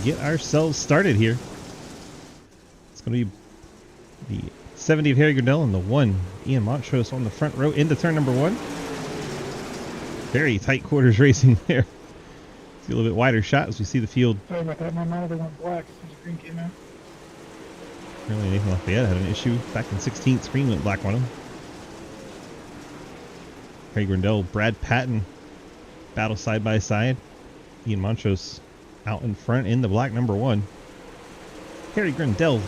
get ourselves started here. It's going to be the 70 of Harry Grindell and the 1 Ian Montrose on the front row into turn number 1. Very tight quarters racing there. See a little bit wider shot as we see the field. Sorry about that, my monitor went black as soon as the green came out. Apparently Nathan Lafayette had an issue back in 16th. Screen went black on him. Harry Grindell, Brad Patton battle side by side. Ian Montrose out in front in the black number 1. Harry Grindell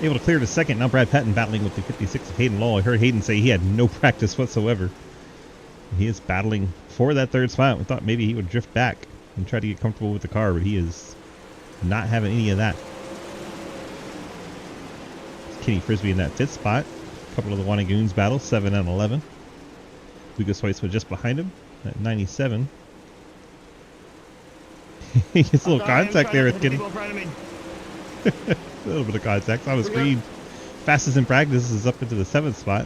able to clear to second. Now Brad Patton battling with the 56 of Hayden Law. I heard Hayden say he had no practice whatsoever. He is battling for that third spot. We thought maybe he would drift back and try to get comfortable with the car, but he is not having any of that. It's Kenny Frisbee in that 5th spot. A couple of the Wanna Goons battles, 7 and 11. Lucas Weiss was just behind him at 97. He gets a little contact there with Kenny. A little bit of contact on the screen. Fastest in practice is up into the 7th spot.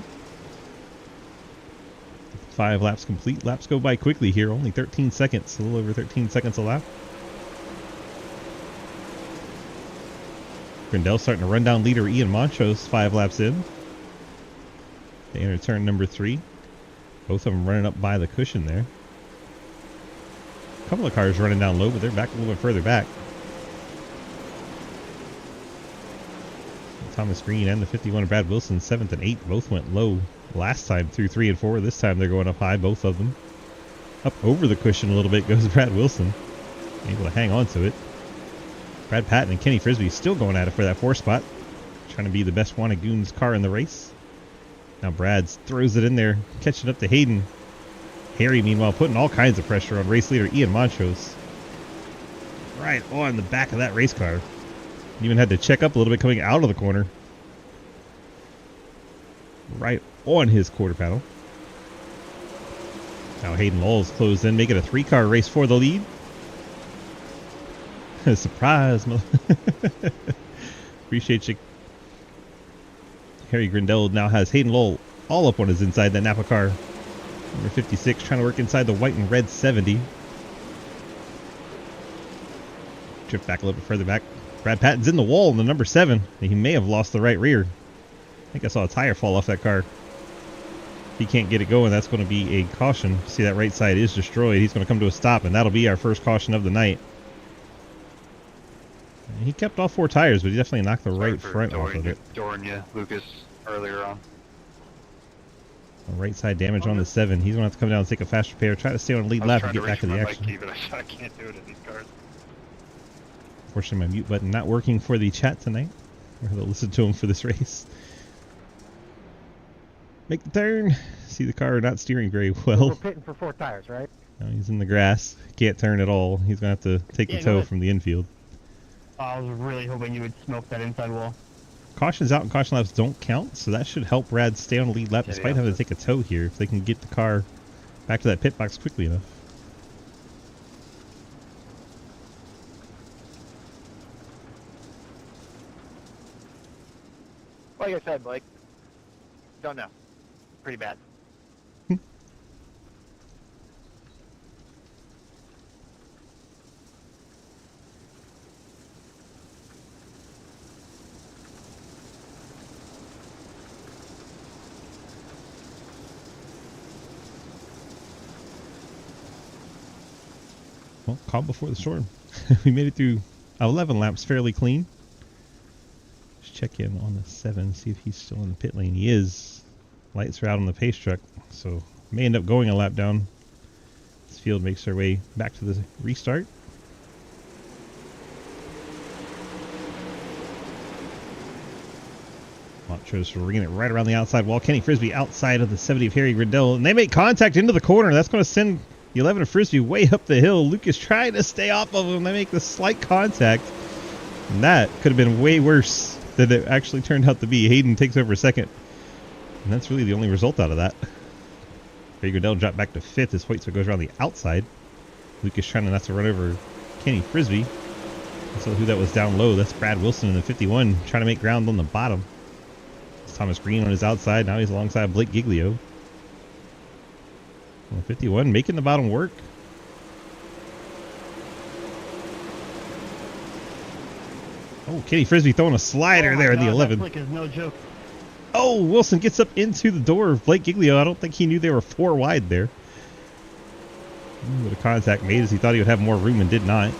5 laps complete. Laps go by quickly here. Only 13 seconds. A little over 13 seconds a lap. Grindell starting to run down leader Ian Montrose 5 laps in. They enter turn number 3. Both of them running up by the cushion there. A couple of cars running down low, but they're back a little bit further back. Thomas Green and the 51 of Brad Wilson, 7th and 8th, both went low last time through 3 and 4. This time they're going up high, both of them. Up over the cushion a little bit goes Brad Wilson. Able to hang on to it. Brad Patton and Kenny Frisbee still going at it for that 4th spot. Trying to be the best Wanna Goons car in the race. Now Brad throws it in there, catching up to Hayden. Harry, meanwhile, putting all kinds of pressure on race leader Ian Montrose. Right on the back of that race car. Even had to check up a little bit coming out of the corner. Right on his quarter panel. Now Hayden Lowell's closed in, making a 3-car race for the lead. Surprise. Appreciate you. Harry Grindell now has Hayden Lowell all up on his inside, that Napa car. Number 56 trying to work inside the white and red 70. Drift back a little bit further back. Brad Patton's in the wall in the number 7. He may have lost the right rear. I think I saw a tire fall off that car. If he can't get it going, that's going to be a caution. See, that right side is destroyed. He's going to come to a stop, and that'll be our first caution of the night. He kept all 4 tires, but he definitely knocked the right front off of it. Dooring you, Lucas, earlier on. Right side damage on the 7. He's going to have to come down and take a fast repair. Try to stay on the lead lap and get back to the action. Key, but I can't do it in these cars. Unfortunately, my mute button not working for the chat tonight. We're going to listen to him for this race. Make the turn. See the car not steering very well. We're pitting for 4 tires, right? No, he's in the grass. Can't turn at all. He's going to have to take the tow from the infield. I was really hoping you would smoke that inside wall. Cautions out and caution laps don't count, so that should help Brad stay on the lead lap despite having to take a tow here if they can get the car back to that pit box quickly enough. Like I said, Blake, don't know. Pretty bad. Well, calm before the storm. We made it through 11 laps fairly clean. Just check in on the 7, see if he's still in the pit lane. He is. Lights are out on the pace truck, so may end up going a lap down. This field makes their way back to the restart. Montrose ringing it right around the outside wall. Kenny Frisbee outside of the 70 of Harry Grindell, and they make contact into the corner. That's going to send the 11 of Frisbee way up the hill. Lucas trying to stay off of him. They make the slight contact. And that could have been way worse than it actually turned out to be. Hayden takes over second. And that's really the only result out of that. Harry Grindell dropped back to 5th as Hoytzer goes around the outside. Lucas trying not to run over Kenny Frisbee. So who that was down low, that's Brad Wilson in the 51 trying to make ground on the bottom. It's Thomas Green on his outside. Now he's alongside Blake Giglio. 51 making the bottom work. Oh, Kenny Frisbee throwing a slider there in the 11. That flick is no joke. Oh, Wilson gets up into the door of Blake Giglio. I don't think he knew they were 4 wide there. Ooh, what a contact made as he thought he would have more room and did not.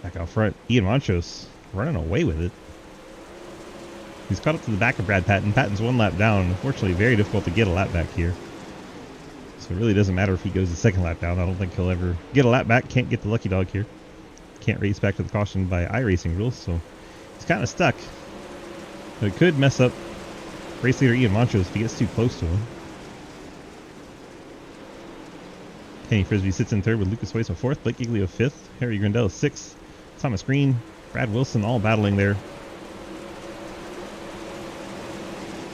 Back out front, Ian Montrose running away with it. He's caught up to the back of Brad Patton. Patton's 1 lap down. Unfortunately, very difficult to get a lap back here. So it really doesn't matter if he goes the 2nd lap down. I don't think he'll ever get a lap back. Can't get the lucky dog here. Can't race back to the caution by iRacing rules, so he's kind of stuck. But it could mess up race leader Ian Montrose if he gets too close to him. Kenny Frisbee sits in 3rd with Lucas Hoyce 4th, Blake Giglio 5th, Harry Grindell 6th, Thomas Green, Brad Wilson all battling there.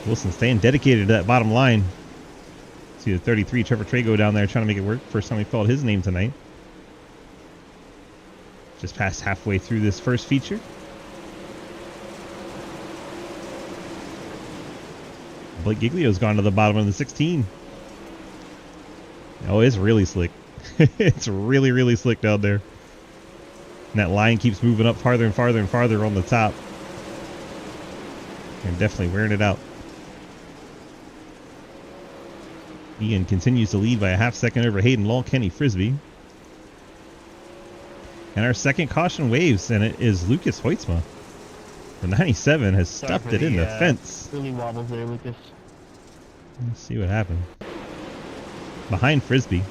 Wilson staying dedicated to that bottom line. See the 33 Trevor Trago down there trying to make it work. First time we called his name tonight. Just past halfway through this first feature. Blake Giglio's gone to the bottom of the 16. Oh, it's really slick. It's really, really slick down there. And that line keeps moving up farther and farther and farther on the top. And definitely wearing it out. Ian continues to lead by a half second over Hayden Law, Kenny Frisbee. And our second caution waves, and it is Lucas Hoytsma. The 97 has stuffed it in the fence. Really wobbles there, Lucas. Let's see what happened. Behind Frisbee.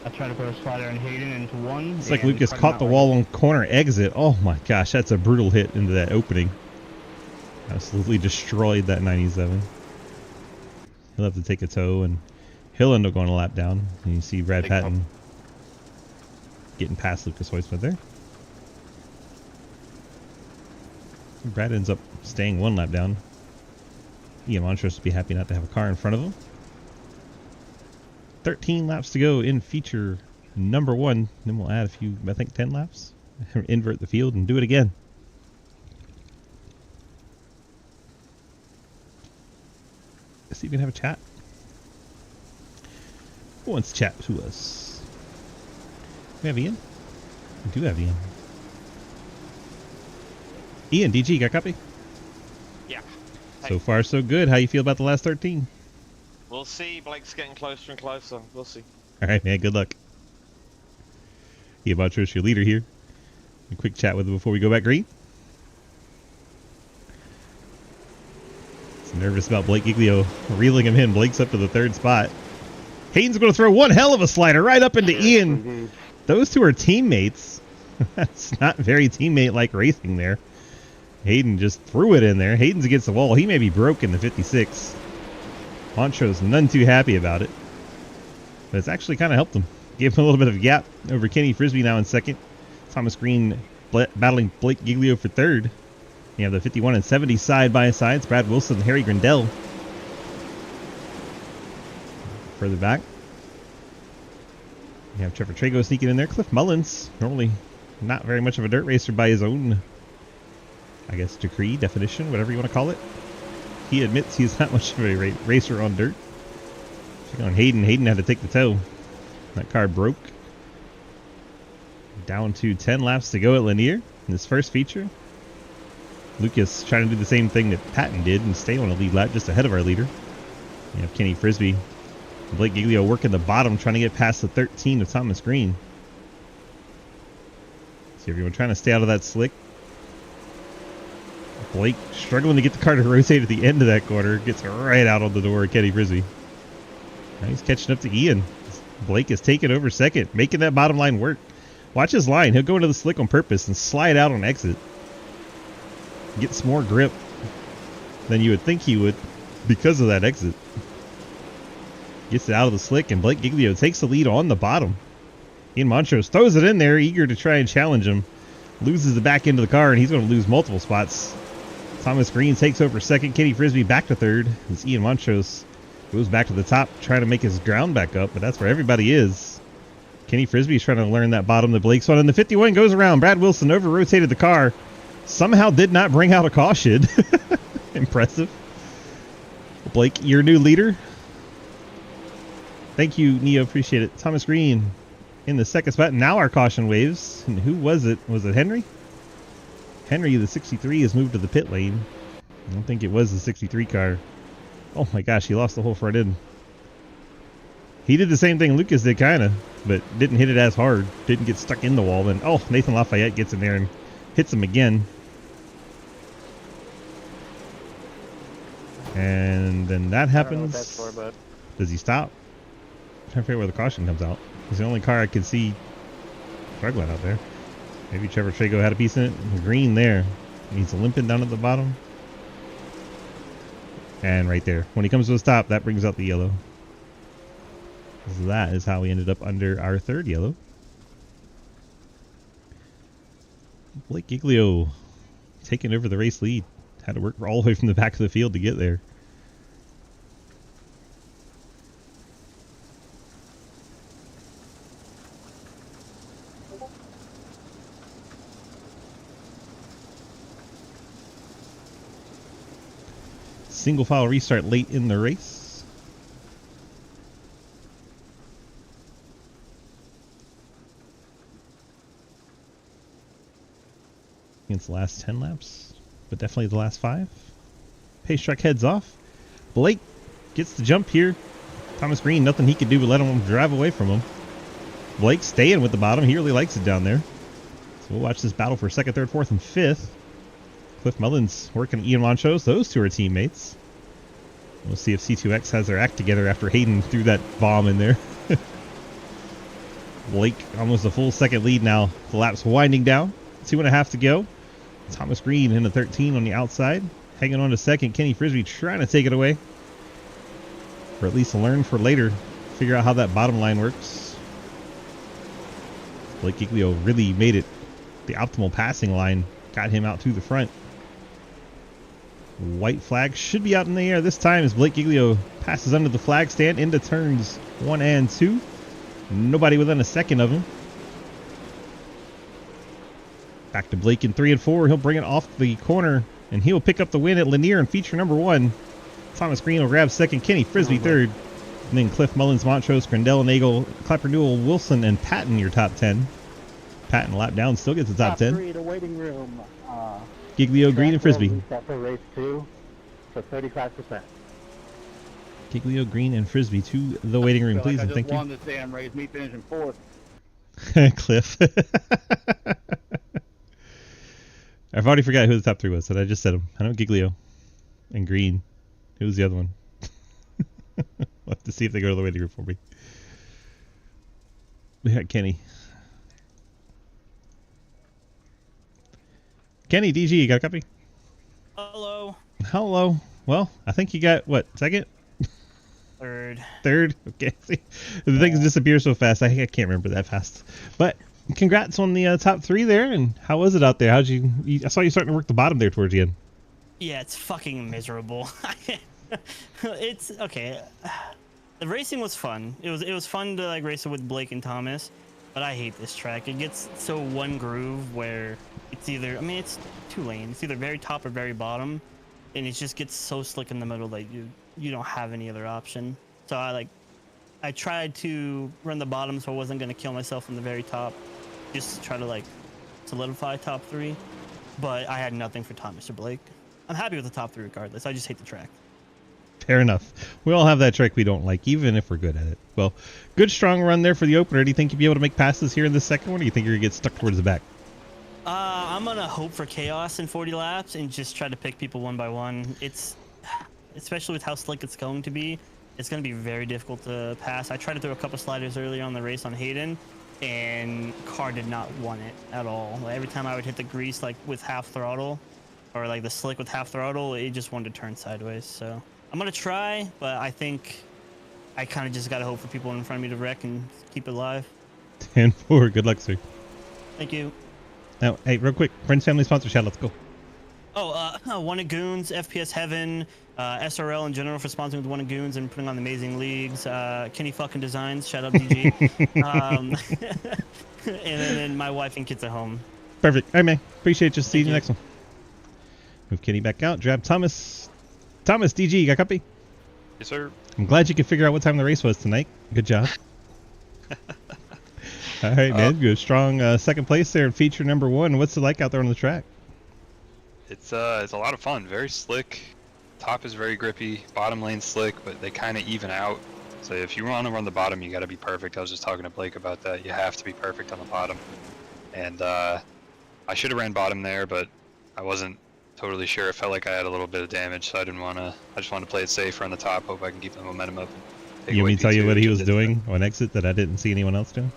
I tried to put a slider on Hayden into 1. It's like Lucas caught the wall on corner exit. Oh my gosh, that's a brutal hit into that opening. Absolutely destroyed that 97. He'll have to take a tow, and he'll end up going a lap down. And you see Brad Patton getting past Lucas Hoytsma there. Brad ends up staying 1 lap down. Ian Montrose would be happy not to have a car in front of him. 13 laps to go in feature number 1. Then we'll add a few, I think 10 laps. Invert the field and do it again. Let's see if we can have a chat. Who wants to chat to us? We have Ian? We do have Ian. Ian, DG, got a copy? Yeah. So Hey. far, so good. How you feel about the last 13? We'll see. Blake's getting closer and closer. We'll see. All right, man. Good luck. Ian Montrose, your leader here. A quick chat with him before we go back green. He's nervous about Blake Giglio reeling him in. Blake's up to the 3rd spot. Hayden's going to throw one hell of a slider right up into Ian. Those two are teammates. That's not very teammate-like racing there. Hayden just threw it in there. Hayden's against the wall. He may be broke in the 56. Montrose none too happy about it. But it's actually kind of helped him. Gave him a little bit of a gap over Kenny Frisbee now in 2nd. Thomas Green battling Blake Giglio for 3rd. You have the 51 and 70 side by side. It's Brad Wilson and Harry Grindell. Further back, you have Trevor Trago sneaking in there. Cliff Mullins, normally not very much of a dirt racer by his own, I guess, decree, definition, whatever you want to call it. He admits he's not much of a racer on dirt. Check on Hayden. Hayden had to take the tow. That car broke. Down to 10 laps to go at Lanier in this first feature. Lucas trying to do the same thing that Patton did and stay on a lead lap just ahead of our leader. You have Kenny Frisbee and Blake Giglio working the bottom, trying to get past the 13 of Thomas Green. See everyone trying to stay out of that slick. Blake struggling to get the car to rotate at the end of that corner. Gets right out on the door of Kenny Frisbee. Now he's catching up to Ian. Blake is taking over 2nd, making that bottom line work. Watch his line. He'll go into the slick on purpose and slide out on exit. Get some more grip than you would think he would because of that exit. Gets it out of the slick, and Blake Giglio takes the lead on the bottom. Ian Montrose throws it in there, eager to try and challenge him. Loses the back end of the car, and he's going to lose multiple spots. Thomas Green takes over 2nd. Kenny Frisbee back to 3rd. As Ian Montrose goes back to the top, trying to make his ground back up, but that's where everybody is. Kenny Frisbee's trying to learn that bottom that Blake's on, and the 51 goes around. Brad Wilson over-rotated the car. Somehow did not bring out a caution. Impressive. Blake, your new leader. Thank you, Neo. Appreciate it. Thomas Green in the second spot. Now our caution waves. And who was it? Was it Henry? Henry, the 63, has moved to the pit lane. I don't think it was the 63 car. Oh my gosh, he lost the whole front end. He did the same thing Lucas did, kind of, but didn't hit it as hard. Didn't get stuck in the wall. Then, oh, Nathan Lafayette gets in there and hits him again. And then that happens. I don't know what that's for, Does he stop? I'm trying to figure out where the caution comes out. It's the only car I can see struggling out there. Maybe Trevor Trago had a piece in it. Green there. He's limping down at the bottom. And right there. When he comes to a stop, that brings out the yellow. So that is how we ended up under our third yellow. Blake Giglio taking over the race lead. Had to work all the way from the back of the field to get there. Single file restart late in the race. Against the last 10 laps, but definitely the last 5. Pace truck heads off. Blake gets the jump here. Thomas Green, nothing he could do but let him drive away from him. Blake staying with the bottom. He really likes it down there. So we'll watch this battle for 2nd, 3rd, 4th, and 5th. Cliff Mullins working Ian Monchos. Those two are teammates. We'll see if C2X has their act together after Hayden threw that bomb in there. Blake almost a full second lead now. The lap's winding down. 2.5 to go. Thomas Green in the 13 on the outside. Hanging on to second. Kenny Frisbee trying to take it away. Or at least learn for later. Figure out how that bottom line works. Blake Giglio really made it the optimal passing line. Got him out to the front. White flag should be out in the air this time as Blake Giglio passes under the flag stand into turns 1 and 2. Nobody within a second of him. Back to Blake in 3 and 4. He'll bring it off the corner and he'll pick up the win at Lanier in feature number 1. Thomas Green will grab second. Kenny Frisbee third. And then Cliff Mullins, Montrose, Grandel, Nagel, Clapper Newell, Wilson, and Patton your top 10. Patton lap down still gets the top 10. 3, the waiting room. Giglio, Green, and Frisbee. Set for race 2 for 35%. Giglio, Green, and Frisbee to the waiting room, please, and thank you. I just won this damn race, me finishing 4th. Cliff. I've already forgot who the top 3 was, but I just said them. I know Giglio and Green. Who was the other one? We'll have to see if they go to the waiting room for me. We got Kenny. Kenny, DG, you got a copy? Hello. Hello. Well, I think you got, what, second? Third. Third? Okay. See, the things disappear so fast. I can't remember that fast. But congrats on the top 3 there. And how was it out there? How'd you I saw you starting to work the bottom there towards the end. Yeah, it's fucking miserable. It's okay. The racing was fun. It was fun to like race it with Blake and Thomas, but I hate this track. It gets so one groove where it's either, I mean, it's 2 lanes. It's either very top or very bottom, and it just gets so slick in the middle that you don't have any other option. So I tried to run the bottom so I wasn't gonna kill myself in the very top, just to try to like solidify top 3. But I had nothing for Thomas or Blake. I'm happy with the top 3 regardless. I just hate the track. Fair enough. We all have that track we don't like, even if we're good at it. Well, good strong run there for the opener. Do you think you'll be able to make passes here in the second one, or do you think you're going to get stuck towards the back? I'm going to hope for chaos in 40 laps and just try to pick people one by one. It's, especially with how slick it's going to be, it's going to be very difficult to pass. I tried to throw a couple sliders earlier on the race on Hayden, and car did not want it at all. Like, every time I would hit the grease like with half throttle, or like the slick with half throttle, it just wanted to turn sideways. So I'm gonna try, but I think I kind of just gotta hope for people in front of me to wreck and keep it alive. 10-4. Good luck, sir. Thank you. Now, hey, real quick, friends, family, sponsor shout. Let's go. Oh, One of Goons, FPS Heaven, SRL in general for sponsoring with One of Goons and putting on the amazing leagues. Kenny fucking Designs, shout out DG. And then my wife and kids at home. Perfect. All right, man. Appreciate you. See you in the next one. Move Kenny back out. Grab Thomas. Thomas, DG, you got a copy? Yes, sir. I'm glad you could figure out what time the race was tonight. Good job. All right, man. Good, strong second place there in feature number 1. What's it like out there on the track? It's a lot of fun. Very slick. Top is very grippy. Bottom lane slick, but they kind of even out. So if you want to run the bottom, you got to be perfect. I was just talking to Blake about that. You have to be perfect on the bottom. And I should have ran bottom there, but I wasn't totally sure. I felt like I had a little bit of damage, so I didn't want to. I just wanted to play it safe, run the top, hope I can keep the momentum up. You want me to tell you what he was doing on exit that I didn't see anyone else doing?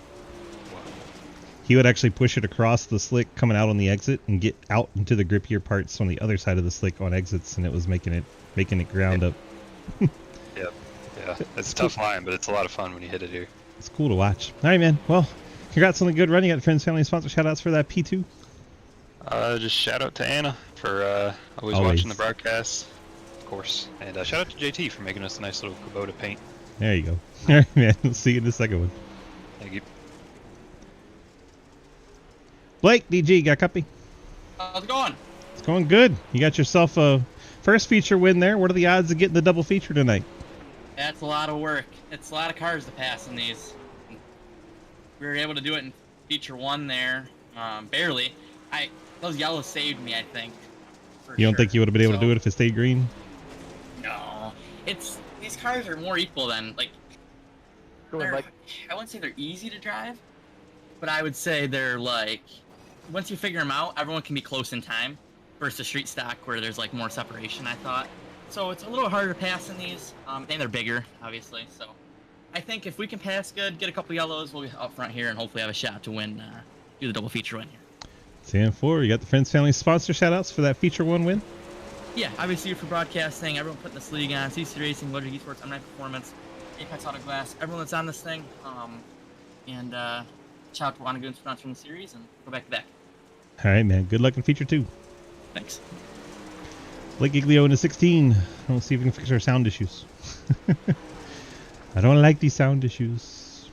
He would actually push it across the slick coming out on the exit and get out into the grippier parts on the other side of the slick on exits, and it was making it ground up. Yeah, it's a tough line, but it's a lot of fun when you hit it here. It's cool to watch. All right, man. Well, congrats on the good run. You got friends, family, sponsor shout-outs for that P2. Just shout out to Anna for always watching the broadcast, of course, and shout out to JT for making us a nice little Kubota paint. There you go. All right, man. We'll see you in the second one. Thank you. Blake, DG, got a copy? How's it going? It's going good. You got yourself a first feature win there. What are the odds of getting the double feature tonight? That's a lot of work. It's a lot of cars to pass in these. We were able to do it in feature 1 there, barely. Those yellows saved me, I think. You don't think you would have been able to do it if it stayed green? No. These cars are more equal than, like, I wouldn't say they're easy to drive, but I would say they're, like, once you figure them out, everyone can be close in time versus street stock where there's, like, more separation, I thought. So it's a little harder to pass in these, and they're bigger, obviously, so I think if we can pass good, get a couple yellows, we'll be up front here and hopefully have a shot to win, do the double feature win here. 10-4. You got the friends, family, sponsor shout-outs for that feature 1 win? Yeah, obviously for broadcasting, everyone putting this league on, CC Racing, Logic Esports, M9 Performance, Apex Auto Glass, everyone that's on this thing, and shout out to Wanna Goons for sponsoring the series, and go back to back. All right, man. Good luck in feature 2. Thanks. Blake Giglio into 16. Let's see if we can fix our sound issues. I don't like these sound issues.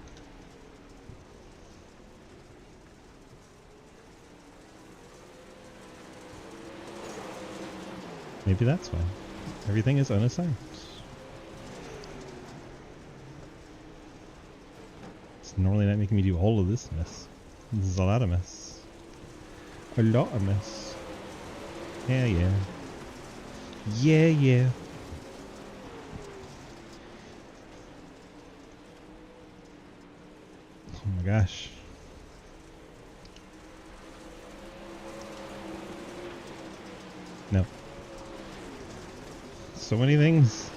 Maybe that's why. Everything is unassigned. It's normally not making me do all of this mess. This is a lot of mess. A lot of mess. Yeah, yeah. Yeah, yeah. Oh my gosh. No. So many things.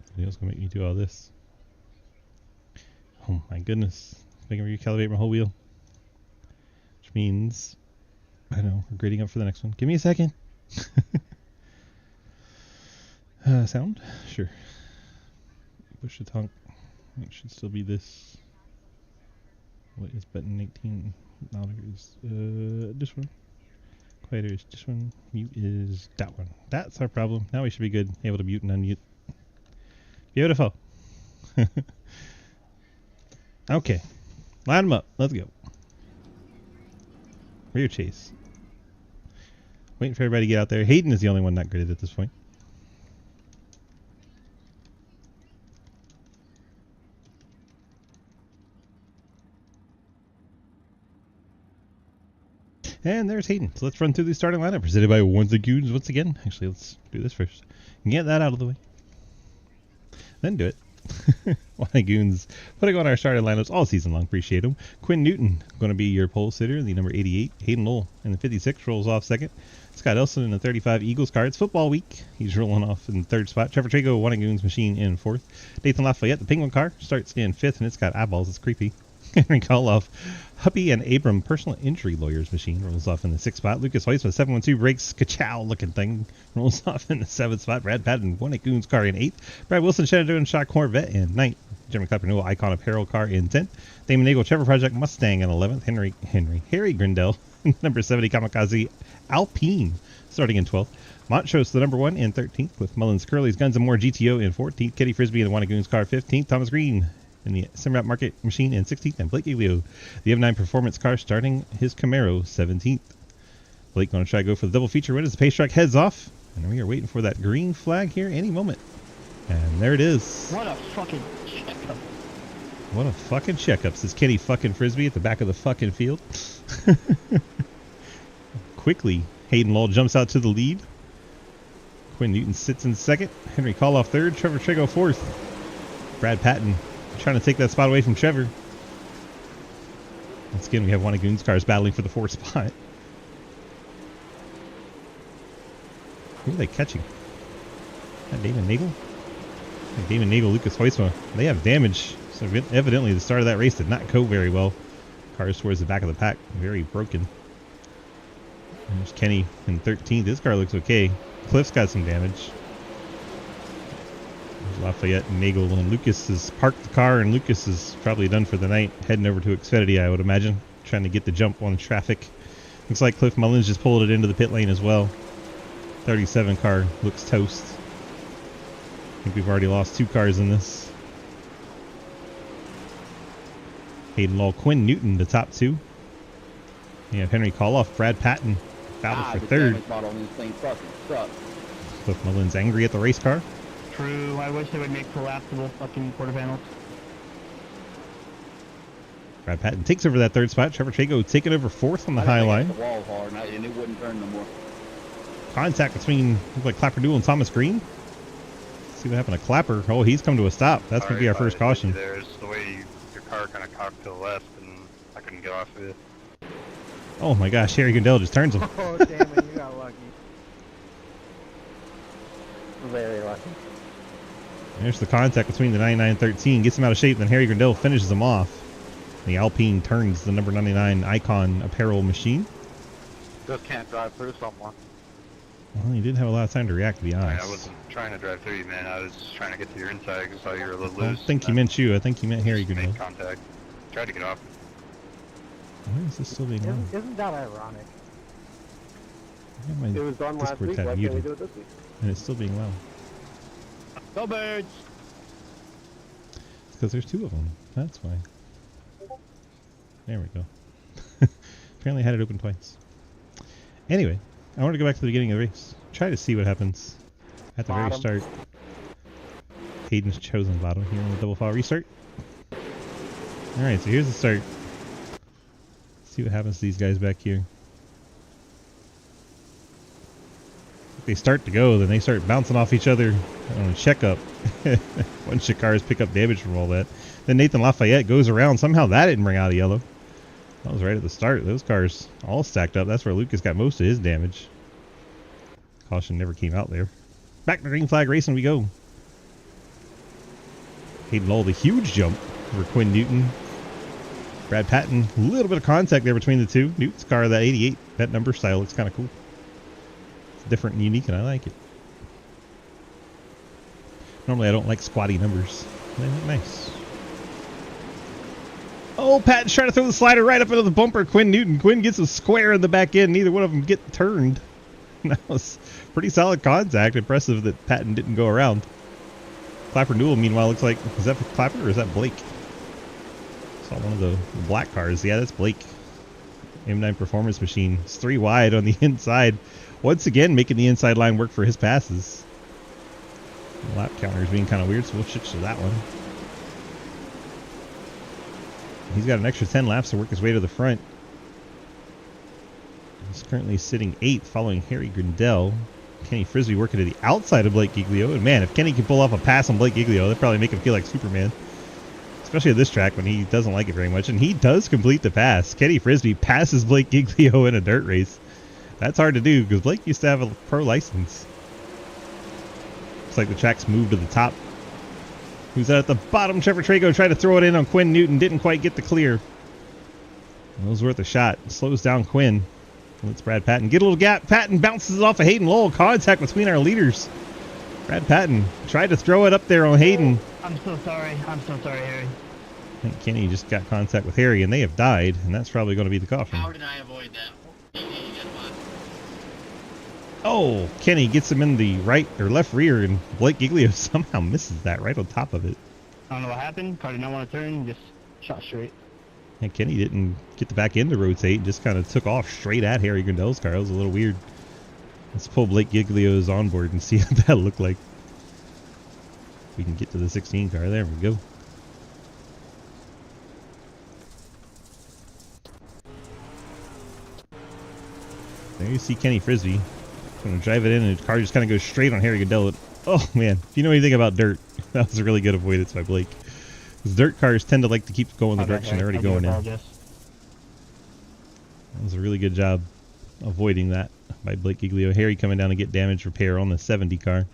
Somebody else gonna make me do all this. Oh my goodness. Making me recalibrate my whole wheel. Which means I know, we're grading up for the next one. Give me a second. Sound? Sure. Push the tongue. It should still be this. What is button 18? Louder is this one. Quieter is this one. Mute is that one. That's our problem. Now we should be good. Able to mute and unmute. Beautiful. Okay. Line them up. Let's go. Rear chase. Waiting for everybody to get out there. Hayden is the only one not graded at this point. And there's Hayden. So let's run through the starting lineup presented by the Goons once again. Actually, let's do this first. Get that out of the way. Then do it. Why Goons putting on our starting lineups all season long. Appreciate them. Quinn Newton going to be your pole sitter, the number 88. Hayden Lowell in the 56 rolls off second. Scott Elson in the 35 Eagles car. It's football week. He's rolling off in the third spot. Trevor Trago, Wanna Goons machine in fourth. Nathan Lafayette, the Penguin car, starts in fifth, and it's got eyeballs. It's creepy. Henry Koloff, Huppy and Abram personal injury lawyers machine rolls off in the sixth spot. Lucas Hoyce with 712 brakes, ka-chow looking thing rolls off in the seventh spot. Brad Patton, Wanna Goons car in eighth. Brad Wilson, Shenandoah and Shot Corvette in ninth. Jeremy Clapper, Newell Icon Apparel car in 10th. Damon Nagel, Trevor Project Mustang in 11th. Harry Grindell, number 70 Kamikaze Alpine starting in 12th. Montrose, the number 1 in 13th, with Mullins Curly's Guns and More GTO in 14th. Kitty Frisbee in the Wanna Goons car 15th. Thomas Green in the Simrat Market machine in 16th. And Blake Giglio, the M9 Performance car, starting his Camaro 17th. Blake going to try to go for the double feature win as the pace truck heads off. And we are waiting for that green flag here any moment. And there it is. What a fucking checkup. What a fucking checkup, says Kenny fucking Frisbee at the back of the fucking field. Quickly, Hayden Lowell jumps out to the lead. Quinn Newton sits in second. Henry Koloff third. Trevor Trego fourth. Brad Patton trying to take that spot away from Trevor. Once again, we have one of Goons' cars battling for the fourth spot. Who are they catching? Is that Damon Nagel? Damon Nagel, Lucas Hoisma. They have damage. So evidently the start of that race did not go very well. Cars towards the back of the pack. Very broken. And there's Kenny in 13th. This car looks okay. Cliff's got some damage. There's Lafayette and Nagel. And Lucas has parked the car, and Lucas is probably done for the night. Heading over to Xfinity, I would imagine. Trying to get the jump on traffic. Looks like Cliff Mullins just pulled it into the pit lane as well. 37 car looks toast. I think we've already lost 2 cars in this. Hayden Lowell, Quinn Newton, the top 2. You have Henry Koloff, Brad Patton, battle for third. Cliff Mullins angry at the race car. True, I wish they would make collapsible fucking quarter panels. Brad Patton takes over that third spot. Trevor Trago taking over fourth on the high line. The wall hard, and it wouldn't turn no more. Contact between, look like Clapper Newell and Thomas Green. Let's see what happened to Clapper. Oh, he's come to a stop. That's going to be our first caution. There's the way your car kind of cocked to the left, and I couldn't get off of it. Oh my gosh, Harry Gundell just turns him. Oh, damn it, you got lucky. Very lucky. There's the contact between the 9913. Gets him out of shape, then Harry Gundell finishes him off. The Alpine turns the number 99 Icon apparel machine. Just can't drive through someone. Well, he didn't have a lot of time to react, to be honest. I wasn't trying to drive through you, man. I was just trying to get to your inside because I saw you were a little I loose. don't think he meant you. I think he meant Harry Just Gundell. made contact. Tried to get off. Why is this still being on? Isn't that ironic? It was done last Discord week, tab why can't we muted, do it this week? and it's still being loud. Go birds! It's because there's 2 of them. That's why. There we go. Apparently I had it open twice. Anyway, I want to go back to the beginning of the race. Try to see what happens at the very start. Hayden's chosen bottom here on the double file restart. Alright, so here's the start. See what happens to these guys back here. If they start to go, then they start bouncing off each other on a checkup. Bunch of cars pick up damage from all that. Then Nathan Lafayette goes around. Somehow that didn't bring out a yellow. That was right at the start. Those cars all stacked up. That's where Lucas got most of his damage. Caution never came out there. Back to green flag racing we go. Hayden Lowell, the huge jump over Quinn Newton. Brad Patton, a little bit of contact there between the two. Newton's car, that 88, that number style looks kind of cool. It's different and unique, and I like it. Normally I don't like squatty numbers. They look nice. Oh, Patton's trying to throw the slider right up into the bumper. Quinn Newton. Quinn gets a square in the back end. Neither one of them get turned. That was pretty solid contact. Impressive that Patton didn't go around. Clapper Newell, meanwhile, looks like... Is that Clapper or is that Blake? Saw one of the black cars. Yeah, that's Blake. M9 Performance Machine. It's 3 wide on the inside. Once again, making the inside line work for his passes. The lap counter is being kind of weird, so we'll switch to that one. He's got an extra 10 laps to work his way to the front. He's currently sitting 8th, following Harry Grindell. Kenny Frisbee working to the outside of Blake Giglio. And man, if Kenny can pull off a pass on Blake Giglio, that'd probably make him feel like Superman. Especially at this track when he doesn't like it very much. And he does complete the pass. Kenny Frisbee passes Blake Giglio in a dirt race. That's hard to do because Blake used to have a pro license. Looks like the track's moved to the top. Who's at the bottom? Trevor Trago tried to throw it in on Quinn Newton. Didn't quite get the clear. It was worth a shot. Slows down Quinn. Let's Brad Patton get a little gap. Patton bounces it off of Hayden Lowell. Contact between our leaders. Brad Patton tried to throw it up there on Hayden. I'm so sorry. I'm so sorry, Harry. I think Kenny just got contact with Harry, and they have died, and that's probably going to be the caution. How did I avoid that? Oh, Kenny gets him in the right or left rear, and Blake Giglio somehow misses that right on top of it. I don't know what happened. Car did not want to turn. Just shot straight. And Kenny didn't get the back end to rotate, just kind of took off straight at Harry Grindell's car. It was a little weird. Let's pull Blake Giglio's onboard and see what that look like. We can get to the 16 car. There we go. There you see Kenny Frisbee. Gonna drive it in, and the car just kind of goes straight on Harry Goodell. Oh man, if you know anything about dirt, that was a really good avoidance by Blake. Because dirt cars tend to like to keep going the direction they're already going in. That was a really good job avoiding that by Blake Giglio. Harry coming down to get damage repair on the 70 car.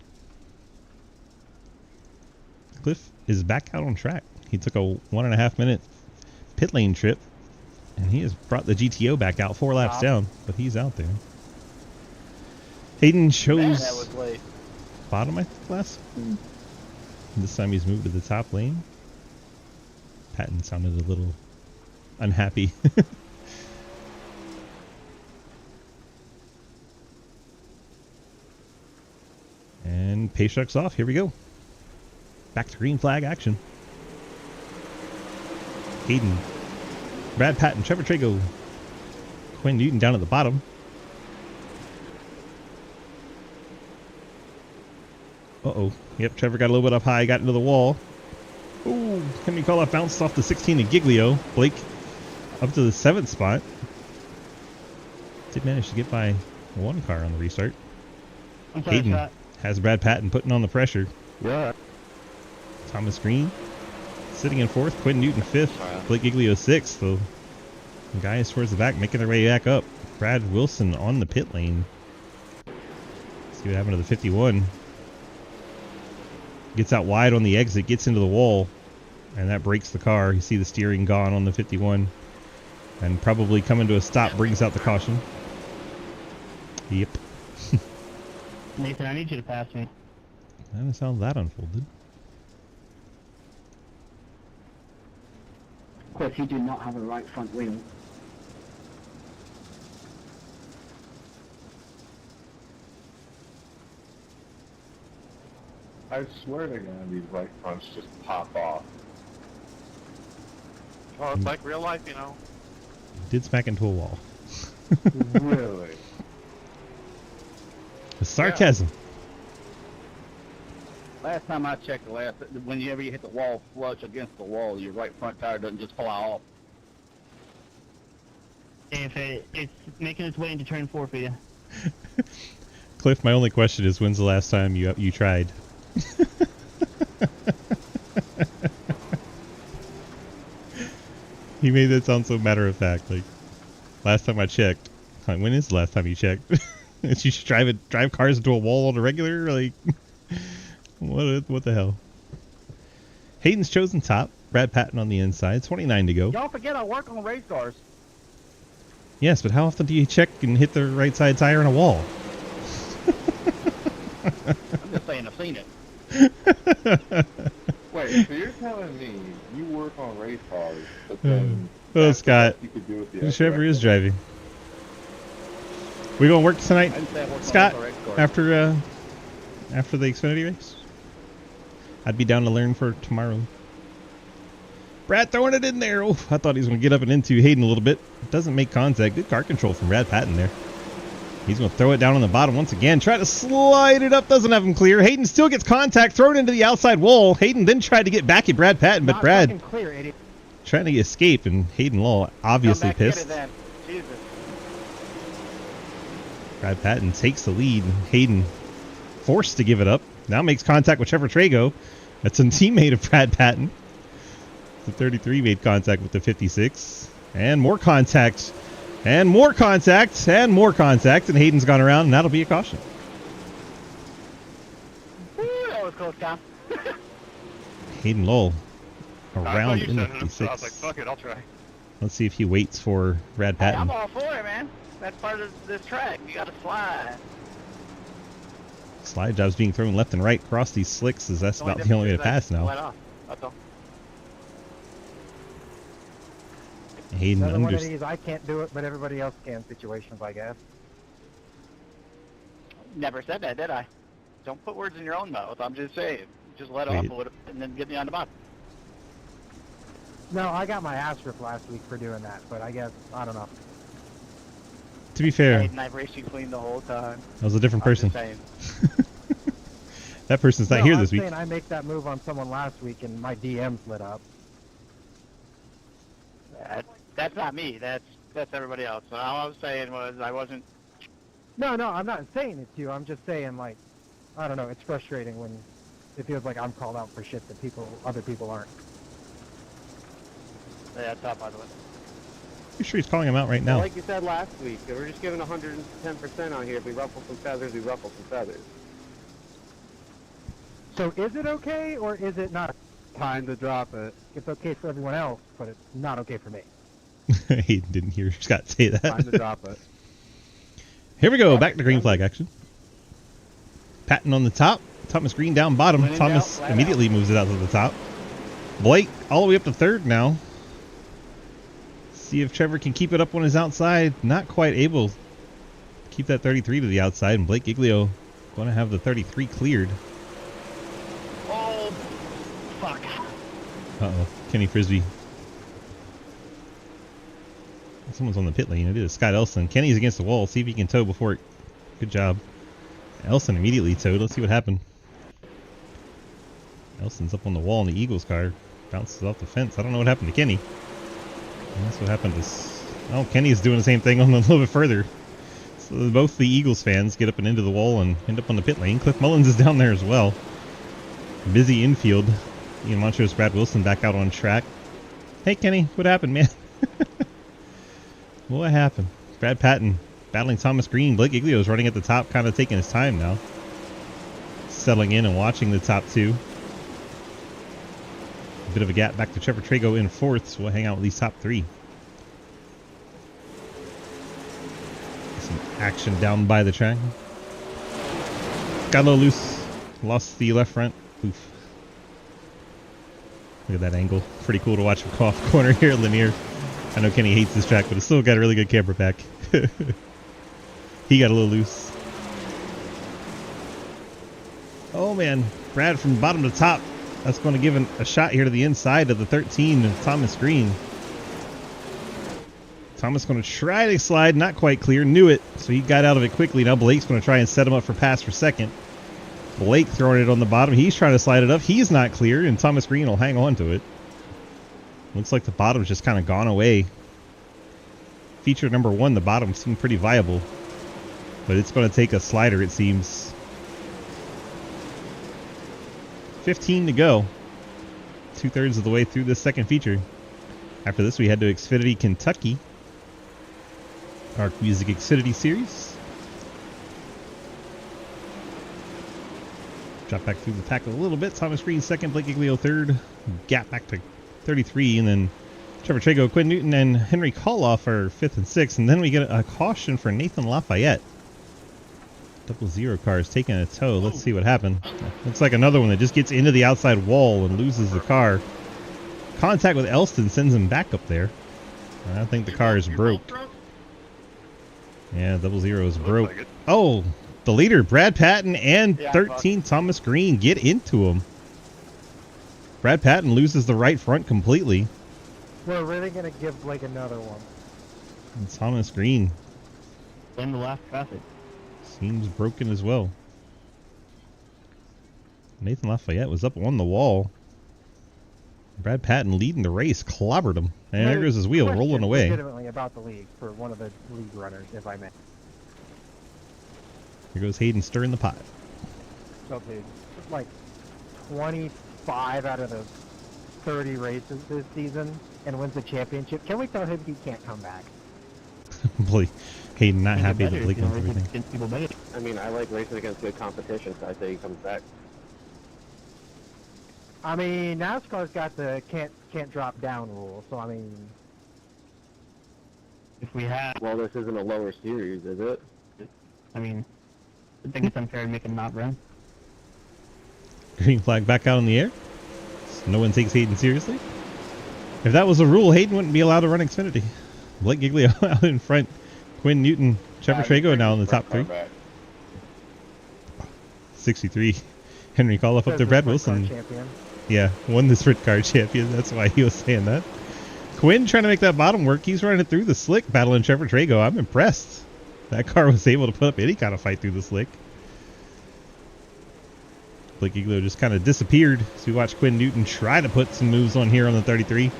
Cliff is back out on track. He took a 1.5 minute pit lane trip, and he has brought the GTO back out 4 laps down, but he's out there. Hayden shows that was late. bottom, I think, last. This time he's moved to the top lane. Patton sounded a little unhappy. And pace truck's off. Here we go. Back to green flag action. Hayden, Brad Patton, Trevor Trago, Quinn Newton down at the bottom. Uh-oh. Yep, Trevor got a little bit up high, got into the wall. Ooh, can we call it bounced off the 16 to Giglio. Blake up to the 7th spot. Did manage to get by 1 car on the restart. Hayden has Brad Patton putting on the pressure. Yeah. Thomas Green sitting in 4th. Quinn Newton 5th. Blake Giglio 6th. So the guys towards the back making their way back up. Brad Wilson on the pit lane. See what happened to the 51. Gets out wide on the exit, gets into the wall, and that breaks the car. You see the steering gone on the 51. And probably coming to a stop brings out the caution. Yep. Nathan, I need you to pass me. That is how that unfolded. Of course, you do not have a right front wheel. I swear to God, these right fronts just pop off. Well, it's like real life, you know. Did smack into a wall. Really? With sarcasm. Last time I checked, whenever you hit the wall flush against the wall, your right front tire doesn't just fly off. If it's making its way into turn 4 for you. Cliff, my only question is, when's the last time you tried? He made that sound so matter of fact. Like, last time I checked. Like, when is the last time you checked? You should drive cars into a wall on a regular? Like, what the hell? Hayden's chosen top. Brad Patton on the inside. 29 to go. Don't forget I work on race cars. Yes, but how often do you check and hit the right side tire in a wall? I'm just saying I've seen it. Wait, so you're telling me you work on race cars, but then Oh, Scott. you could do it the Trevor is driving. We gonna work tonight, Scott? After the Xfinity race? I'd be down to learn for tomorrow. Brad throwing it in there. Oh, I thought he was gonna get up and into Hayden a little bit. Doesn't make contact. Good car control from Brad Patton there. He's going to throw it down on the bottom once again. Try to slide it up. Doesn't have him clear. Hayden still gets contact. Thrown into the outside wall. Hayden then tried to get back at Brad Patton, but Brad trying to escape, and Hayden Law obviously pissed. Brad Patton takes the lead. Hayden forced to give it up. Now makes contact with Trevor Trago. That's a teammate of Brad Patton. The 33 made contact with the 56. And more contact. And more contact. And more contact. And Hayden's gone around, and that'll be a caution. That was close, Tom. Hayden Lowell around in the I was 56. like, fuck it, I'll try. Let's see if he waits for Brad Hey, Patton. I'm all for it, man. That's part of this track. You gotta slide. Slide jobs being thrown left and right across these slicks, as that's about the only way to pass now. Let off. That's all. Hayden Another one of understands. these I can't do it, but everybody else can situations, I guess. Never said that, did I? Don't put words in your own mouth. I'm just saying. Just let off a little and then get me on the bottom. No, I got my ass ripped last week for doing that, but I guess, I don't know. To be fair, Hayden, I've raced you clean the whole time. that was a different I'm person. just saying. That person's not here this week. I'm saying I make that move on someone last week and my DMs lit up. That's not me. That's everybody else. So all I was saying was I wasn't. No, I'm not saying it to you. I'm just saying, like, I don't know. It's frustrating when it feels like I'm called out for shit that other people aren't. Yeah, top by the way. I'm sure he's calling him out right now. Like you said last week, we're just giving 110% on here. If we ruffle some feathers, we ruffle some feathers. So is it okay or is it not? Time to drop it. It's okay for everyone else, but it's not okay for me. He didn't hear Scott say that. Time to drop it. Here we go, back to green flag action. Patton on the top, Thomas Green down bottom. When in Thomas doubt, flat immediately moves it out to the top. Blake all the way up to third now. See if Trevor can keep it up on his outside. Not quite able to keep that 33 to the outside, and Blake Giglio going to have the 33 cleared. Oh, fuck. Uh-oh, Kenny Frisbee. Someone's on the pit lane. It is Scott Elson. Kenny's against the wall. See if he can tow before it. Good job. Elson immediately towed. Let's see what happened. Elson's up on the wall in the Eagles car. Bounces off the fence. I don't know what happened to Kenny. And that's what happened to... Oh, Kenny's doing the same thing on a little bit further. So both the Eagles fans get up and into the wall and end up on the pit lane. Cliff Mullins is down there as well. Busy infield. Ian Montrose, Brad Wilson back out on track. Hey, Kenny. What happened, man? What happened? Brad Patton battling Thomas Green. Blake Giglio is running at the top, kind of taking his time now. Settling in and watching the top two. A bit of a gap back to Trevor Trago in fourth, so we'll hang out with these top three. Some action down by the track. Got a little loose. Lost the left front. Oof. Look at that angle. Pretty cool to watch him come off the corner here at Lanier. I know Kenny hates this track, but it's still got a really good camera back. He got a little loose. Oh man, Brad from bottom to top. That's going to give a shot here to the inside of the 13 of Thomas Green. Thomas going to try to slide, not quite clear, knew it, so he got out of it quickly. Now Blake's going to try and set him up for pass for second. Blake throwing it on the bottom. He's trying to slide it up. He's not clear, and Thomas Green will hang on to it. Looks like the bottom's just kind of gone away. Feature number one, the bottom seemed pretty viable. But it's going to take a slider, it seems. 15 to go. 2/3 of the way through this second feature. After this, we head to Xfinity Kentucky. Our Music Xfinity Series. Drop back through the pack a little bit. Thomas Green second, Blake Giglio third. Gap back to 33, and then Trevor Trago, Quinn Newton, and Henry Koloff are 5th and 6th, and then we get a caution for Nathan Lafayette. 00 car is taking a tow. Let's see what happened. Looks like another one that just gets into the outside wall and loses the car. Contact with Elston sends him back up there. I think the car is broke. Yeah, 00 is broke. Like Oh, the leader, Brad Patton, and Yeah, 13 Thomas Green get into him. Brad Patton loses the right front completely. We're really going to give Blake another one. And Thomas Green In the last traffic. seems broken as well. Nathan Lafayette was up on the wall. Brad Patton leading the race, clobbered him. And there goes his wheel, Question rolling away. legitimately about the league for one of the league runners, if I may. Here goes Hayden stirring the pot. So, dude, like 25 out of the 30 races this season and wins the championship. Can we tell him he can't come back? Blake, Hayden not happy that Blake wins everything. I mean, I like racing against good competition, so I say he comes back. I mean, NASCAR's got the can't drop down rule, so I mean, If we had, Well, this isn't a lower series, is it? I mean, I think it's unfair to make him not run. Green flag back out in the air. So no one takes Hayden seriously. If that was a rule, Hayden wouldn't be allowed to run Xfinity. Blake Giglio out in front. Quinn Newton, Trevor Trago now in the top three. 63. Henry Koloff up there. Brad Wilson. champion. Yeah, won the sprint car champion. That's why he was saying that. Quinn trying to make that bottom work. He's running it through the slick, battling Trevor Trago. I'm impressed. That car was able to put up any kind of fight through the slick. Blake Igloo just kind of disappeared. So we watched Quinn Newton try to put some moves on here on the 33.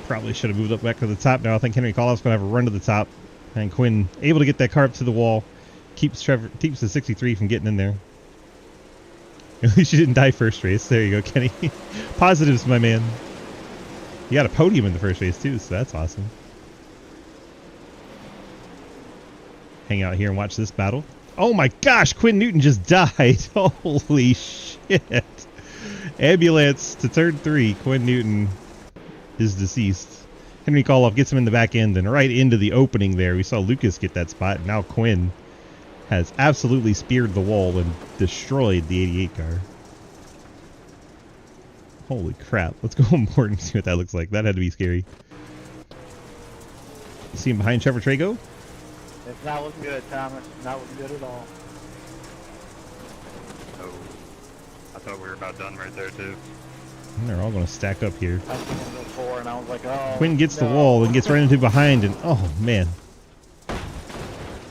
Probably should have moved up back to the top now. I think Henry Koloff's going to have a run to the top. And Quinn able to get that car up to the wall. Keeps the 63 from getting in there. At least you didn't die first race. There you go, Kenny. Positives, my man. You got a podium in the first race, too, so that's awesome. Hang out here and watch this battle. Oh my gosh, Quinn Newton just died. Holy shit. Ambulance to turn 3. Quinn Newton is deceased. Henry Koloff gets him in the back end and right into the opening there. We saw Lucas get that spot. And now Quinn has absolutely speared the wall and destroyed the 88 car. Holy crap. Let's go on board and see what that looks like. That had to be scary. You see him behind Trevor Trago? It's not looking good, Thomas. Not looking good at all. Oh, I thought we were about done right there too. And they're all going to stack up here. I was thinking before, and I was like, oh. Quinn gets the wall and gets right into behind, and oh man.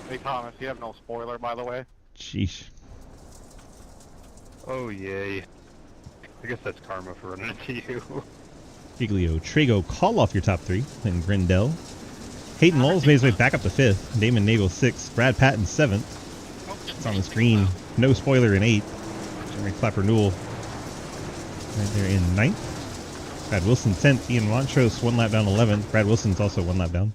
Hey, Thomas, you have no spoiler, by the way. Sheesh. Oh yay. I guess that's karma for running into you. Giglio, Trago, Koloff your top 3. Then Grindel. Hayden Lowell's made his way back up to 5th. Damon Nagel 6th. Brad Patton 7th. It's on the screen. No spoiler in 8th. Jeremy Clapper Newell right there in 9th. Brad Wilson 10th. Ian Montrose 1 lap down 11th. Brad Wilson's also 1 lap down.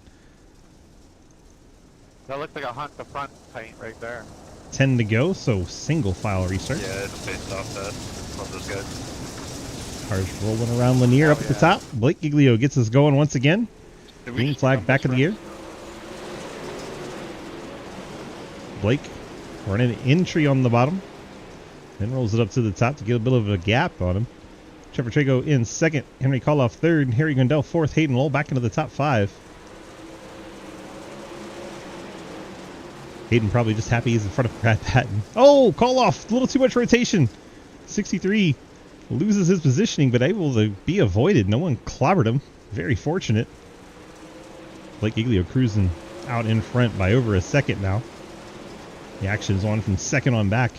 That looks like a hunt the front paint right there. 10 to go, so single file restart. Yeah, it's based off that. Love those guys. Cars rolling around Lanier up at the top. Blake Giglio gets us going once again. Green flag back of the year. Blake running entry on the bottom. Then rolls it up to the top to get a bit of a gap on him. Trevor Trago in 2nd. Henry Koloff 3rd. Harry Grindel 4th. Hayden Lowell back into the top 5. Hayden probably just happy he's in front of Brad Patton. Oh, Koloff! A little too much rotation. 63 loses his positioning, but able to be avoided. No one clobbered him. Very fortunate. Blake Giglio cruising out in front by over a second now. The action's on from 2nd on back.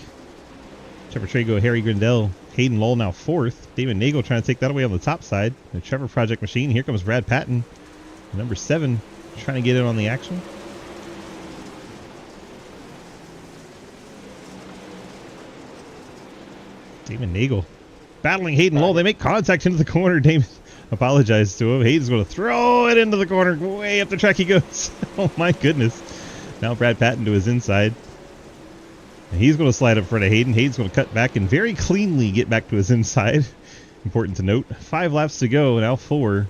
Trevor Trago, Harry Grindel, Hayden Lowell now 4th. David Nagel trying to take that away on the top side. The Trevor Project Machine. Here comes Brad Patton. Number 7 trying to get in on the action. Damon Nagel battling Hayden Lowell. They make contact into the corner. Damon apologizes to him. Hayden's going to throw it into the corner. Way up the track he goes. Oh my goodness. Now Brad Patton to his inside. And he's going to slide up in front of Hayden. Hayden's going to cut back and very cleanly get back to his inside. Important to note. 5 laps to go. Now 4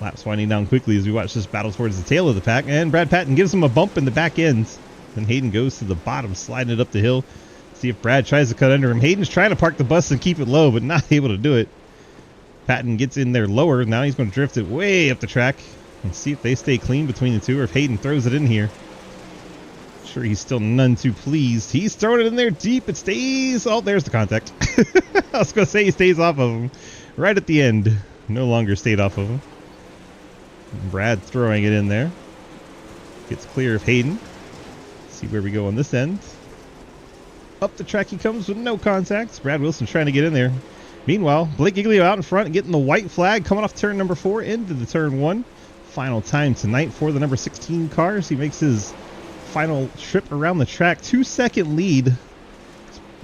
laps winding down quickly as we watch this battle towards the tail of the pack. And Brad Patton gives him a bump in the back end. Then Hayden goes to the bottom, sliding it up the hill. See if Brad tries to cut under him. Hayden's trying to park the bus and keep it low, but not able to do it. Patton gets in there lower. Now he's going to drift it way up the track and see if they stay clean between the two or if Hayden throws it in here. Sure, he's still none too pleased. He's throwing it in there deep. It stays. Oh, there's the contact. I was going to say he stays off of him right at the end. No longer stayed off of him. Brad throwing it in there. Gets clear of Hayden. See where we go on this end. Up the track he comes with no contacts. Brad Wilson trying to get in there. Meanwhile, Blake Giglio out in front and getting the white flag coming off turn number 4 into the turn 1. Final time tonight for the number 16 cars. He makes his final trip around the track. 2-second lead.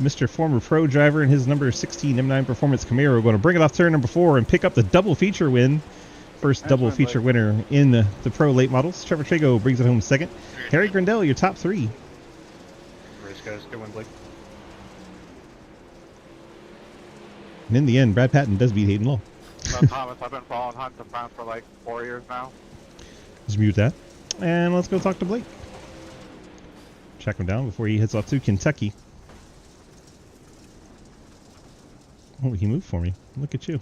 Mr. Former Pro driver and his number 16 M9 Performance Camaro going to bring it off turn number 4 and pick up the double feature win. First double feature winner in the Pro late models. Trevor Trago brings it home 2nd. Harry Grindel, your top 3. Race guys, good win, Blake. And in the end, Brad Patton does beat Hayden Lowell. Thomas, I've been following Hunt the Front for like 4 years now. Just mute that. And let's go talk to Blake. Check him down before he heads off to Kentucky. Oh, he moved for me. Look at you.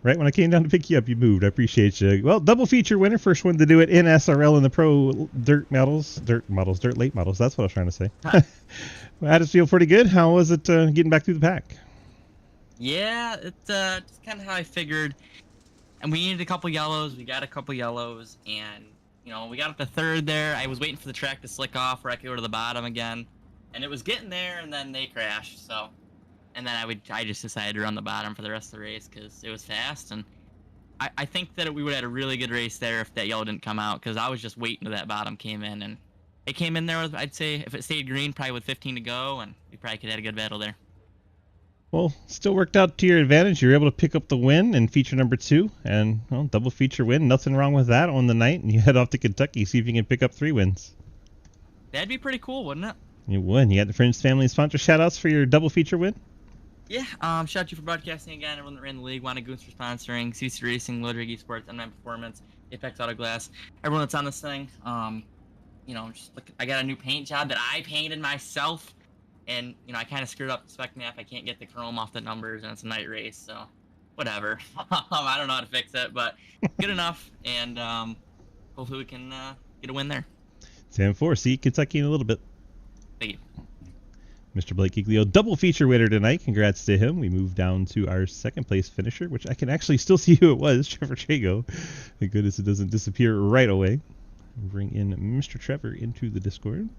Right when I came down to pick you up, you moved. I appreciate you. Well, double feature winner. First one to do it in SRL in the Pro dirt late models. That's what I was trying to say. How does it feel? Pretty good. How was it getting back through the pack? Yeah, it's just kind of how I figured. And we needed a couple yellows. We got a couple yellows, and You know, we got up to third there. I was waiting for the track to slick off where I could go to the bottom again, and it was getting there, and then they crashed. So, and then I just decided to run the bottom for the rest of the race because it was fast, and I think that we would have had a really good race there if that yellow didn't come out, because I was just waiting till that bottom came in, and it came in there with, I'd say, if it stayed green, probably with 15 to go, and we probably could have had a good battle there. Well, still worked out to your advantage. You were able to pick up the win in feature number 2, and well, double feature win. Nothing wrong with that on the night, and you head off to Kentucky, see if you can pick up 3 wins. That'd be pretty cool, wouldn't it? You would. You got the Friends Family sponsor shout-outs for your double feature win? Yeah, shout out to you for broadcasting again. Everyone that ran the league, wanted Goons for sponsoring, CC Racing, Load Rig Esports, M9 Performance, Apex Auto Glass, everyone that's on this thing. You know, just look, I got a new paint job that I painted myself, and you know, I kind of screwed up the spec map. I can't get the chrome off the numbers, and it's a night race, so whatever. I don't know how to fix it, but good enough, and hopefully we can get a win there. 10-4. See Kentucky in a little bit. Thank you. Mr. Blake Giglio, double feature winner tonight. Congrats to him. We move down to our second place finisher, which I can actually still see who it was, Trevor Trago. Thank goodness it doesn't disappear right away. Bring in Mr. Trevor into the Discord.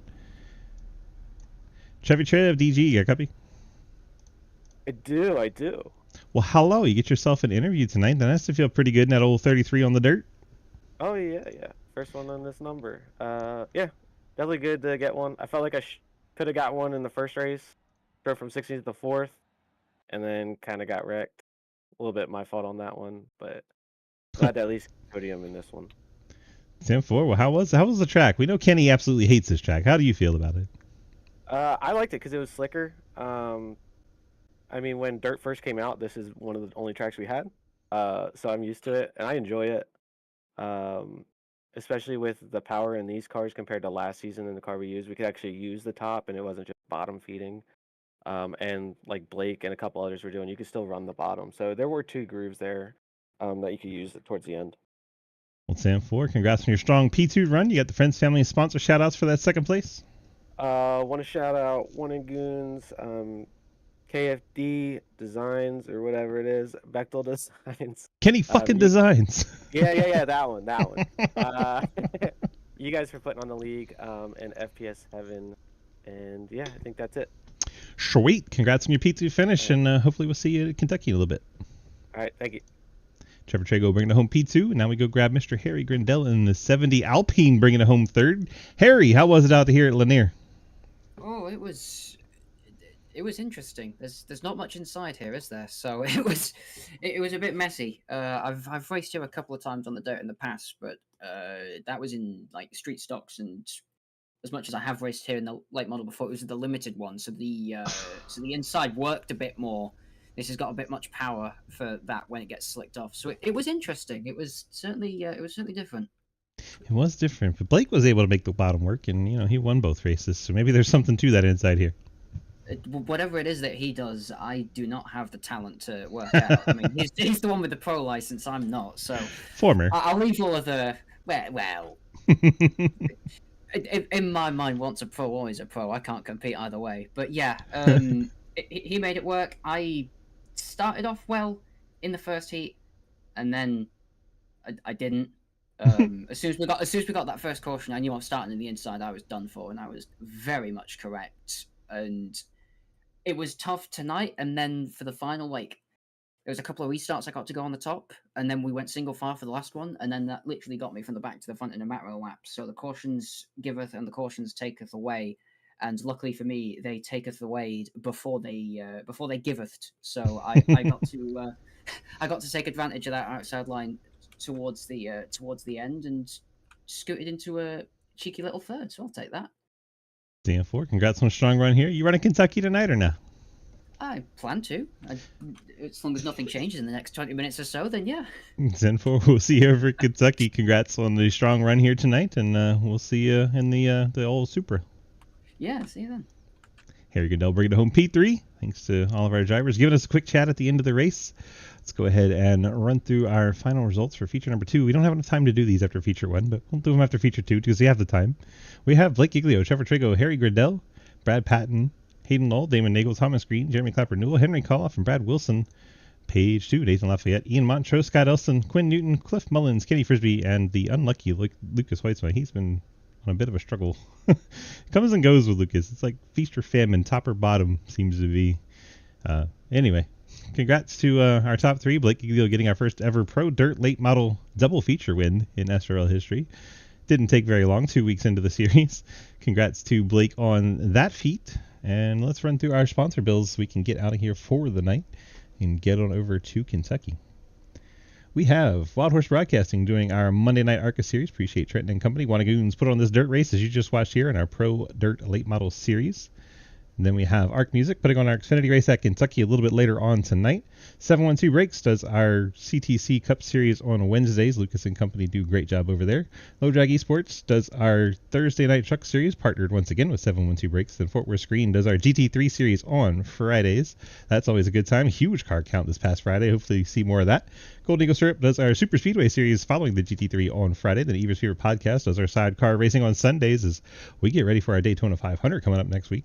Trev, DG, you got a copy? I do. Well, hello. You get yourself an interview tonight. That has to feel pretty good in that old 33 on the dirt. Oh, yeah. First one on this number. Yeah, definitely good to get one. I felt like I could have got one in the first race. Drove from 16th to 4th, and then kind of got wrecked. A little bit my fault on that one, but glad to at least podium in this one. 10-4. Well, how was the track? We know Kenny absolutely hates this track. How do you feel about it? I liked it because it was slicker. I mean, when dirt first came out, this is one of the only tracks we had. So I'm used to it, and I enjoy it. Especially with the power in these cars compared to last season in the car we used. We could actually use the top, and it wasn't just bottom feeding. And like Blake and a couple others were doing, you could still run the bottom. So there were 2 grooves there that you could use towards the end. Well, 10-4. Congrats on your strong P2 run. You got the Friends Family sponsor shout-outs for that second place? Want to shout out One in Goons, KFD Designs, or whatever it is, Bechtel Designs. Kenny fucking Designs. Yeah, that one. You guys for putting on the league, and FPS Heaven, and yeah, I think that's it. Sweet. Congrats on your P2 finish, and hopefully we'll see you at Kentucky in a little bit. All right, thank you. Trevor Trago bringing it home P2. Now we go grab Mr. Harry Grindell in the 70 Alpine, bringing it home 3rd. Harry, how was it out here at Lanier? Oh, it was interesting. There's not much inside here, is there? So it was a bit messy. I've raced here a couple of times on the dirt in the past, but that was in like street stocks, and as much as I have raced here in the late model before, it was the limited one. So the inside worked a bit more. This has got a bit much power for that when it gets slicked off. So it was interesting. It was certainly different. It was different, but Blake was able to make the bottom work, and he won both races. So maybe there's something to that inside here. Whatever it is that he does, I do not have the talent to work out. I mean, he's the one with the pro license. I'm not. So former. I'll leave all of the well. In my mind, once a pro, always a pro. I can't compete either way. But yeah, he made it work. I started off well in the first heat, and then I didn't. As soon as we got that first caution, I knew I was starting in the inside. I was done for, and I was very much correct. And it was tough tonight. And then for the final, there was a couple of restarts I got to go on the top, and then we went single file for the last one, and then that literally got me from the back to the front in a matter of laps. So the cautions giveth and the cautions taketh away. And luckily for me, they taketh away before they giveth. So I got to take advantage of that outside line towards the end and scooted into a cheeky little 3rd. So I'll take that. 10-4. Congrats on a strong run here. You running Kentucky tonight or no? I plan to. As long as nothing changes in the next 20 minutes or so, then yeah. 10-4. We'll see you over at Kentucky. Congrats on the strong run here tonight, and we'll see you in the old Supra. Yeah, see you then. Harry Goodell bringing it home P3. Thanks to all of our drivers giving us a quick chat at the end of the race. Let's go ahead and run through our final results for feature number 2. We don't have enough time to do these after feature 1, but we'll do them after feature 2 because we have the time. We have Blake Giglio, Trevor Trago, Harry Grindell, Brad Patton, Hayden Lowell, Damon Nagel, Thomas Green, Jeremy Clapper Newell, Henry Koloff, and Brad Wilson Page 2, Nathan Lafayette, Ian Montrose, Scott Elson, Quinn Newton, Cliff Mullins, Kenny Frisbee, and the unlucky Lucas Weitzman. He's been on a bit of a struggle. Comes and goes with Lucas. It's like feast or famine, top or bottom seems to be. Anyway, congrats to our top three. Blake Giglio getting our first ever Pro Dirt late model double feature win in SRL history. Didn't take very long, 2 weeks into the series. Congrats to Blake on that feat. And let's run through our sponsor bills so we can get out of here for the night and get on over to Kentucky. We have Wild Horse Broadcasting doing our Monday Night ARCA series. Appreciate Trenton and Company. Goons put on this dirt race as you just watched here in our Pro Dirt Late Model series. And then we have Arc Music putting on our Xfinity race at Kentucky a little bit later on tonight. 712 Brakes does our CTC Cup Series on Wednesdays. Lucas and Company do a great job over there. Low Drag Esports does our Thursday Night Truck Series, partnered once again with 712 Brakes. Then Fort Worth Screen does our GT3 Series on Fridays. That's always a good time. Huge car count this past Friday. Hopefully you see more of that. Golden Eagle Syrup does our Super Speedway Series following the GT3 on Friday. Then Evers Fever Podcast does our sidecar racing on Sundays as we get ready for our Daytona 500 coming up next week.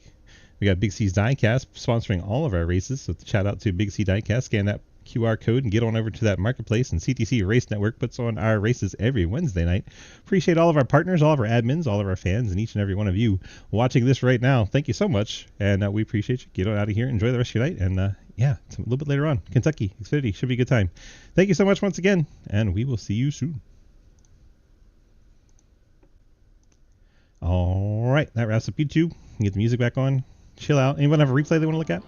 We got Big C's Diecast sponsoring all of our races, so shout out to Big C Diecast. Scan that QR code and get on over to that marketplace, and CTC Race Network puts on our races every Wednesday night. Appreciate all of our partners, all of our admins, all of our fans, and each and every one of you watching this right now. Thank you so much, and we appreciate you. Get on out of here, enjoy the rest of your night, and yeah, it's a little bit later on. Kentucky, Xfinity, should be a good time. Thank you so much once again, and we will see you soon. All right, that wraps up YouTube. Get the music back on. Chill out. Anyone have a replay they want to look at?